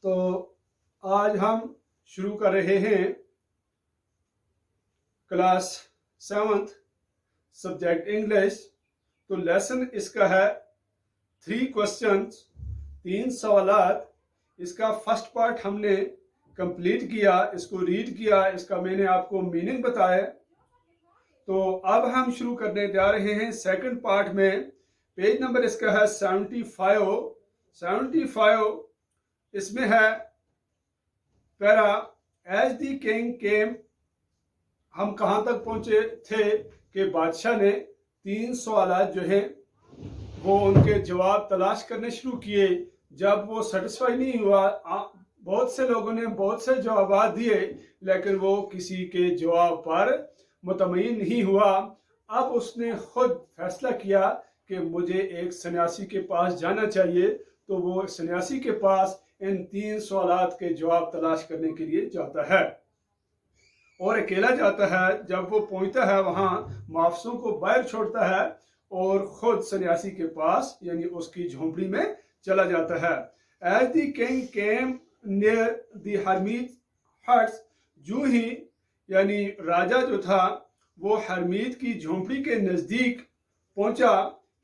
तो आज हम शुरू कर रहे हैं क्लास 7th सब्जेक्ट इंग्लिश। तो लेसन इसका है 3 क्वेश्चंस, 3 सवालात। इसका फर्स्ट पार्ट हमने कंप्लीट किया, इसको रीड किया, इसका मैंने आपको मीनिंग बताया। तो अब हम शुरू करने जा रहे हैं सेकंड पार्ट में। पेज नंबर इसका है 75। इसमें है para as the king came. हम कहाँ तक पहुंचे थे कि बादशाह ने 3 सवालात जो हैं वो उनके जवाब तलाश करने शुरू किए। जब वो सेटिस्फाई नहीं हुआ, बहुत से लोगों ने बहुत से जवाब दिए, लेकिन वो किसी के जवाब पर मुतमईन नहीं हुआ। अब उसने खुद फैसला किया कि मुझे एक सन्यासी के पास जाना चाहिए। तो वो सन्यासी के पास इन 3 सवालात के जवाब तलाश करने के लिए जाता है और अकेला जाता है। जब वो पहुंचता है वहां माफसूं को बाहर छोड़ता है और खुद सन्यासी के पास यानी उसकी झोंपड़ी में चला जाता है। As the king came near the hermit huts, जो ही यानी राजा जो था वो हरमीत की झोंपड़ी के नजदीक पहुंचा।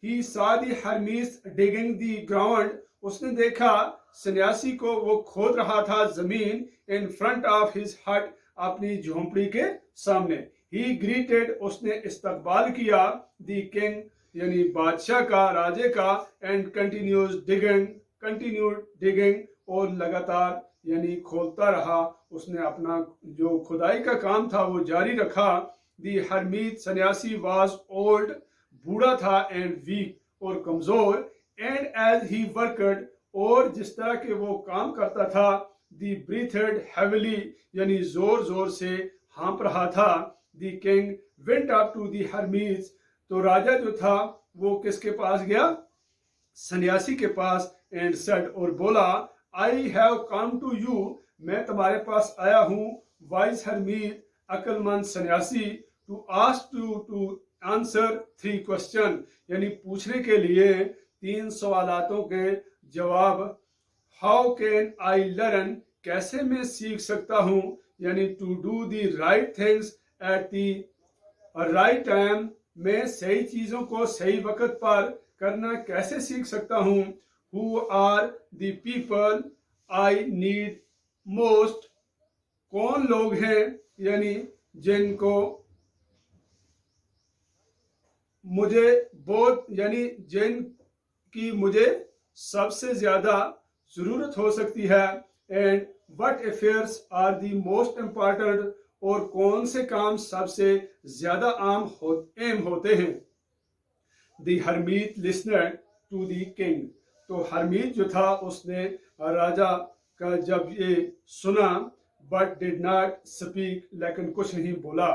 ही सा the Hermes digging the ground, उसने देखा सन्यासी को वो खोद रहा था जमीन। इन फ्रंट ऑफ हिज हट, अपनी झोंपड़ी के सामने। ही ग्रीटेड, उसने इस्तकबाल किया। द किंग यानी बादशाह का, राजे का। एंड कंटिन्यूड डिगिंग, और लगातार यानी खोदता रहा। उसने अपना जो खुदाई का काम था वो जारी रखा। द हरमीत, सन्यासी, वाज ओल्ड, बूढ़ा था, एंड वीक, और कमजोर। एंड एज ही वर्कड, और जिस तरह के वो काम करता था, दी ब्रीथेड हैविली, यानी जोर जोर से हाँप रहा था। The king went up to the hermit, तो राजा जो था वो किसके पास गया? सन्यासी के पास। एंड सेड, और बोला, I have come to you, मैं तुम्हारे पास आया हूँ, वाइज हरमीज, अक्लमंद सन्यासी, to ask you to answer 3 question, यानी पूछने के लिए 3 सवालातों के जवाब। हाउ कैन आई लर्न, कैसे मैं सीख सकता हूँ, यानी to do the right things at the right time, मैं सही चीजों को सही वक्त पर करना कैसे सीख सकता हूँ। Who are the people I need most, कौन लोग हैं यानी जिनको मुझे बहुत यानी जिनकी मुझे सबसे ज्यादा जरूरत हो सकती है। And what affairs are the most important, और कौन से काम सबसे ज्यादा एम होते हैं। The hermit listened to the king, तो हरमीत जो था उसने राजा का जब ये सुना, बट डिड नॉट स्पीक, लेकिन कुछ नहीं बोला।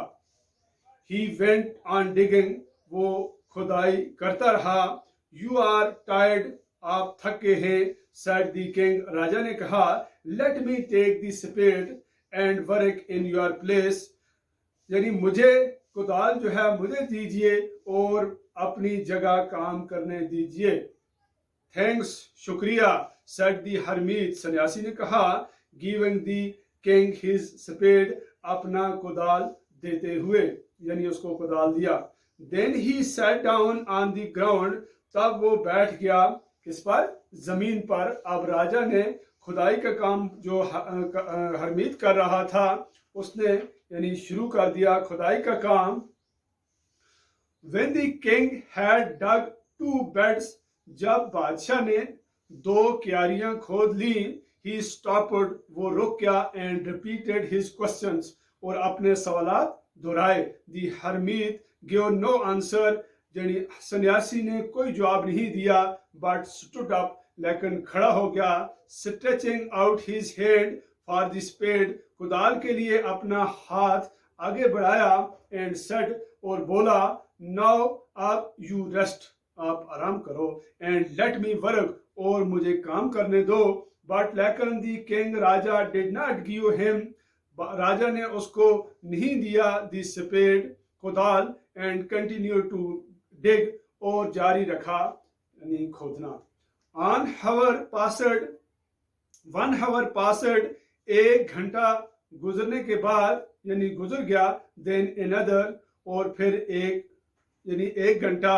ही वेंट ऑन डिगिंग, वो खुदाई करता रहा। यू आर टायर्ड, आप थक गए हैं। सेड द किंग, राजा ने कहा, let me take the spade and work in your place, यानी मुझे कुदाल जो है मुझे दीजिए और अपनी जगह काम करने दीजिए। थैंक्स, शुक्रिया। सेड द हरमीत, सन्यासी ने कहा। Giving the king his spade, अपना कुदाल देते हुए, यानी उसको कुदाल दिया। Then he sat down on the ground, तब वो बैठ गया किस पर? जमीन पर। अब राजा ने खुदाई का काम जो हरमीत कर रहा था उसने यानी शुरू कर दिया खुदाई का काम। When the king had dug 2 beds, जब बादशाह ने 2 क्यारियां खोद ली, he stopped, वो रुक गया, and repeated his questions, और अपने सवालात दोहराए। The hermit gave no answer, यानी सन्यासी ने कोई जवाब नहीं दिया, but stood up, लेकिन खड़ा हो गया। Stretching out his hand for the spade, कुदाल के लिए अपना हाथ आगे बढ़ाया। and said, और बोला, नाउ अब यू रेस्ट, आप आराम करो। एंड लेट मी वर्क, और मुझे काम करने दो। बट लेकिन दी किंग, राजा, डिड नॉट गिव हिम, राजा ने उसको नहीं दिया दी स्पेड, कुदाल। एंड कंटिन्यू टू डिग, और जारी रखा यानी खोदना। An hour passed, 1 hour passed, एक घंटा गुजरने के बाद यानी गुजर गया, देन अनदर, और फिर एक यानी एक घंटा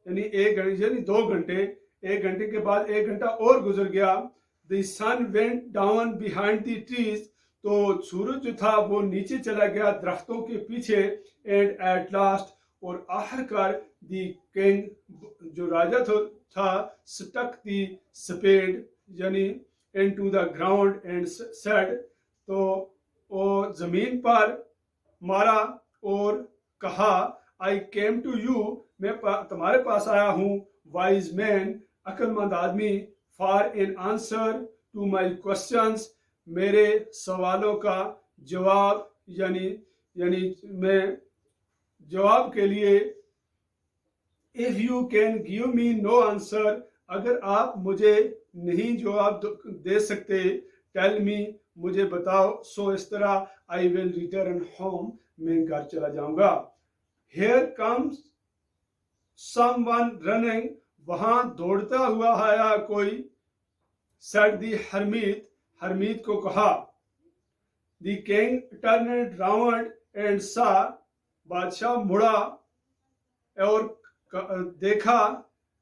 यानी 2 घंटे, एक घंटे के बाद एक घंटा और गुजर गया। The sun went down behind the trees, तो सूरज जो था वो नीचे चला गया दरख्तों के पीछे। एंड एट लास्ट, और आखिरकार द किंग जो राजा था स्टक द स्पेड यानी into the ground and said, तो वो जमीन पर मारा और कहा, आई केम टू यू, मैं तुम्हारे पास आया हूँ, वाइज मैन, अक्लमंद आदमी, for an answer to my questions, मेरे सवालों का जवाब यानी मैं जवाब के लिए। If you can give me no answer, अगर आप मुझे नहीं जवाब दे सकते, टेल मी, मुझे बताओ, सो इस तरह, आई विल रिटर्न होम, मैं घर चला जाऊंगा। Here comes someone running, वहां दौड़ता हुआ आया कोई, said the hermit, हरमीत को कहा। The king turned round and saw, बादशाह मुड़ा और देखा,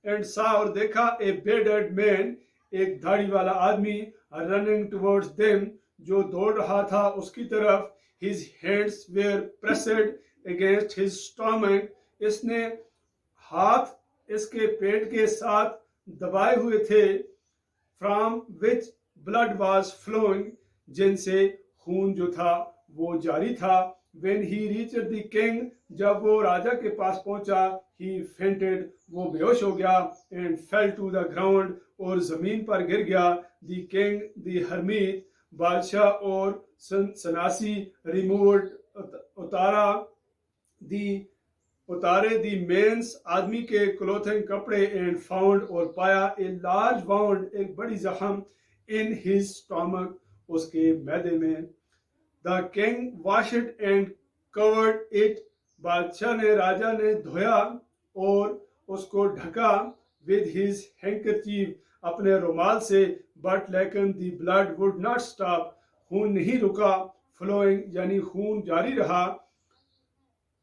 and saw और देखा, a bearded man, एक दाढ़ी वाला आदमी, running towards them, जो दौड़ रहा था उसकी तरफ। His hands were pressed against his stomach, इसने हाथ इसके पेट के साथ दबाए हुए थे। From which blood was flowing, जिनसे खून जो था वो जारी था। When he reached the king, जब वो राजा के पास पहुंचा, he fainted, वो बेहोश हो गया, and fell to the ground, और जमीन पर गिर गया। The king, the hermit, बादशाह और सन्यासी, removed, उतारे दी मेंस, आदमी के क्लोथिंग कपड़े, एंड फाउंड, और पाया, ए लार्ज वाउंड, एक बड़ी जख्म, इन हिज स्टमक, उसके मैदे में। The king washed and covered it, बादशाह ने राजा ने धोया और उसको ढका। विद हिज हैंकरचीफ, अपने रुमाल से। बट लेकिन the blood would not stop, खून नहीं रुका। फ्लोइंग यानी खून जारी रहा।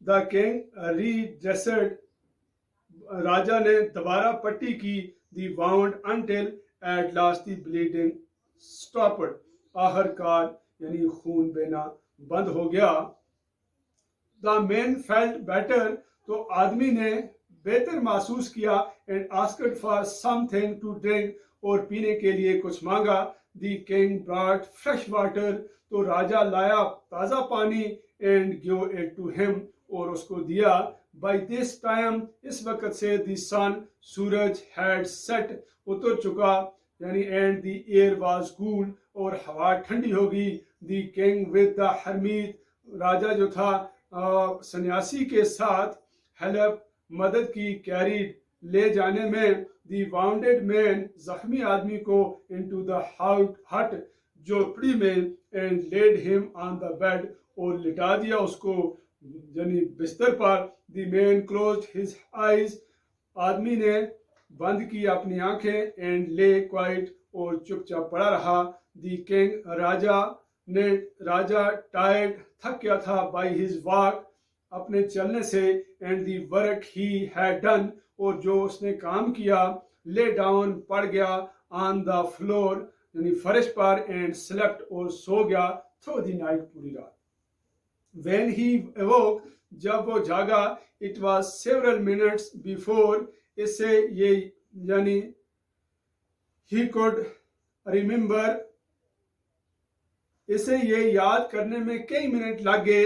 द किंग रीड्रेस्ड, राजा ने दोबारा पट्टी की। The wound until at last the bleeding stopped, आखिरकार यानी खून बहना बंद हो गया। द मैन फेल्ट बेटर, तो आदमी ने बेहतर महसूस किया। And asked for something to drink, और पीने के लिए कुछ मांगा। The king brought fresh water, तो राजा लाया ताज़ा पानी। And give it to him, और उसको दिया। बाय दिस टाइम, इस वक्त से, द सन, सूरज, हैड सेट, उतर चुका यानी, and the air was cool, और हवा ठंडी होगी। The king with the hermit, राजा जो था सन्यासी के साथ, हेल्प, मदद की, कैरीड, ले जाने में। द वाउंडेड मैन, जख्मी आदमी को, इनटू द हट, झोपड़ी में। And laid him on the bed, और लिटा दिया उसको यानी बिस्तर पर। The man closed his eyes, आदमी ने बंद की अपनी आंखें। एंड ले क्वाइट, और चुपचाप पड़ा रहा। द किंग, राजा टायर्ड, थक गया था, बाय हिज वॉक, अपने चलने से। And the work he had done, और जो उसने काम किया। ले डाउन, पड़ गया। ऑन द फ्लोर यानी फर्श पर। एंड स्लेप्ट, और सो गया। थ्रू द नाइट, पूरी रात। When he awoke, जब वो जागा, it was several minutes before, इससे ये यानी he could remember, इसे ये याद करने में कई मिनट लग गए।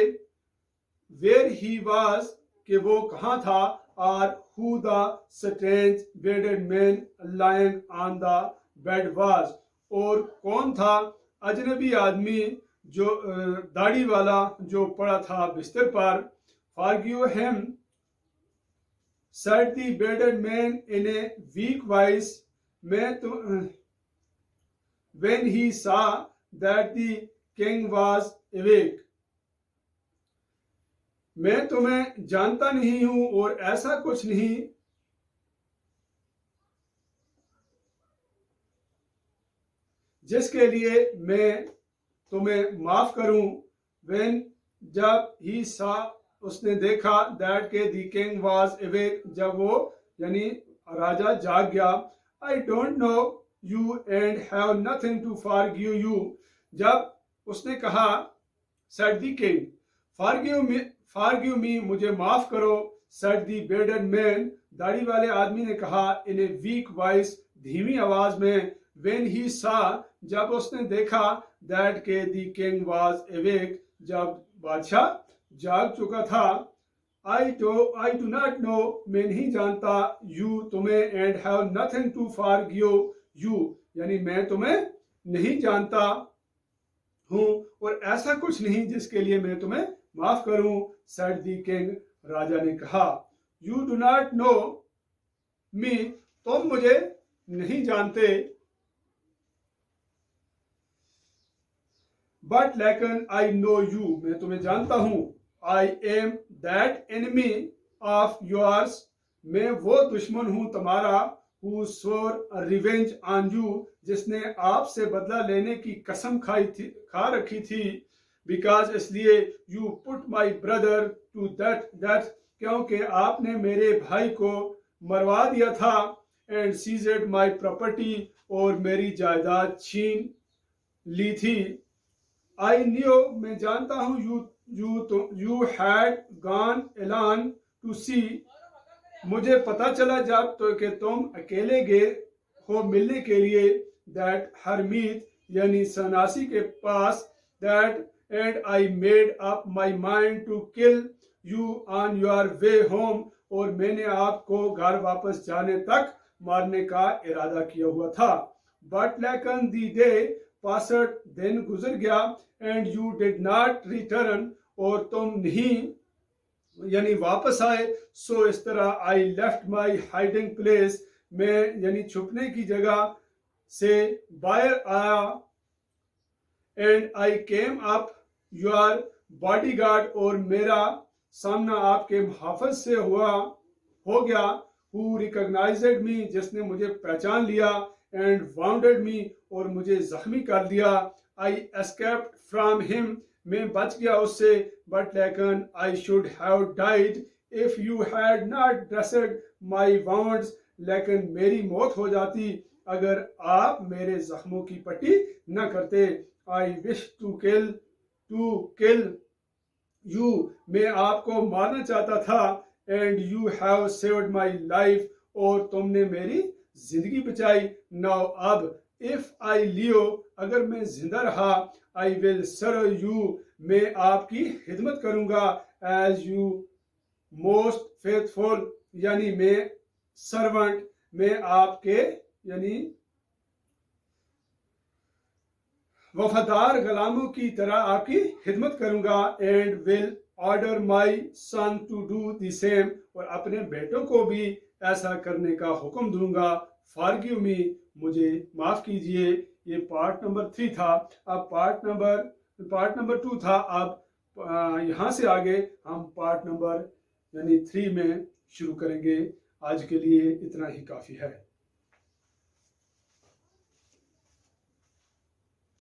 where he was, कि वो कहाँ था। or who the strange bearded man lying on the bed was, और कौन था अजनबी आदमी जो दाढ़ी वाला जो पड़ा था बिस्तर पर। Forgive him, said the bearded man in a weak voice, when he saw that the king was awake, मैं तुम्हें जानता नहीं हूं और ऐसा कुछ नहीं। जिसके लिए मैं तुम्हें माफ करूं। व्हेन जब ही सा उसने देखा दैट के द किंग वाज अवेक, जब वो यानी राजा जाग गया। I don't know you and have nothing to forgive you, जब उसने कहा said the king forgive me, मुझे माफ करो। सेड द बेयर्डेड मैन, दाढ़ी वाले आदमी ने कहा इन ए वीक वॉइस, धीमी आवाज में। व्हेन ही सा, जब उसने देखा दैट के द किंग वाज अवेक, जब बादशाह जाग चुका था। आई डू नॉट नो, मैं नहीं जानता, यू तुम्हें, and have nothing to forgive you, यानी मैं तुम्हें नहीं जानता हूं और ऐसा कुछ नहीं जिसके लिए मैं तुम्हें माफ करूं। सेड द किंग, राजा ने कहा। यू डू नॉट नो मी, तुम मुझे नहीं जानते। बट लेकिन आई नो यू, मैं तुम्हें जानता हूं। I am that enemy of yours, मैं वो दुश्मन हूं तुम्हारा। हु स्वर रिवेंज ऑन यू, जिसने आपसे बदला लेने की कसम खा रखी थी। बिकॉज, इसलिए, you put my brother to death, क्योंकि आपने मेरे भाई को मरवा दिया था। एंड सीजेड माई प्रॉपर्टी, और मेरी जायदाद छीन ली थी। आई न्यू, मैं जानता हूं, यू हैड गॉन एलान टू सी, मुझे पता चला जब तो कि तुम अकेले गए हो मिलने के लिए। दैट हरमीत, यानी सन्यासी के पास। That and I made up my mind to kill you on your way home, और मैंने आपको घर वापस जाने तक मारने का इरादा किया हुआ था। बट लेकिन दी डे पासड, दिन गुजर गया। And you did not return, और तुम नहीं यानी वापस आए। सो इस तरह I left my hiding place, मैं यानी छुपने की जगह से बाहर आया। And I came up your bodyguard, और मेरा सामना आपके मुहाफिज से हो गया। हु रिकॉग्नाइज्ड मी, जिसने मुझे पहचान लिया। एंड वाउंडेड मी, और मुझे जख्मी कर दिया। आई एस्केप्ड फ्रॉम हिम, मैं बच गया उससे। बट लेकिन I should have died if you had not dressed my wounds, लेकिन मेरी मौत हो जाती अगर आप मेरे जख्मों की पट्टी न करते। I wish to kill you, मैं आपको मारना चाहता था। And you have saved my life, और तुमने मेरी जिंदगी बचाई। नाउ अब, इफ आई लिव, अगर मैं जिंदा रहा, आई विल सर्व यू, मैं आपकी खिदमत करूंगा। एज यू मोस्ट फेथफुल, यानी मैं सर्वेंट, मैं आपके यानी वफादार गुलामों की तरह आपकी खिदमत करूंगा। And will order my son to do the same, और अपने बेटों को भी ऐसा करने का हुक्म दूंगा। फॉरगिव मी, मुझे माफ कीजिए। ये पार्ट नंबर 3 था। अब पार्ट नंबर 2 था। अब यहाँ से आगे हम पार्ट नंबर यानी 3 में शुरू करेंगे। आज के लिए इतना ही काफ़ी है।